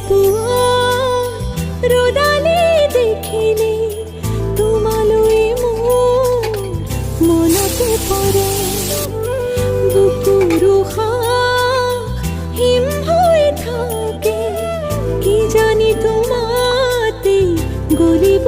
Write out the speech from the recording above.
পুৱা ৰ'দালি দেখিলে তোমালৈ মোৰ মনতে পৰে বুকুৰ উশাহ হিম হৈ থাকে কি জানি তোমাতে গলিব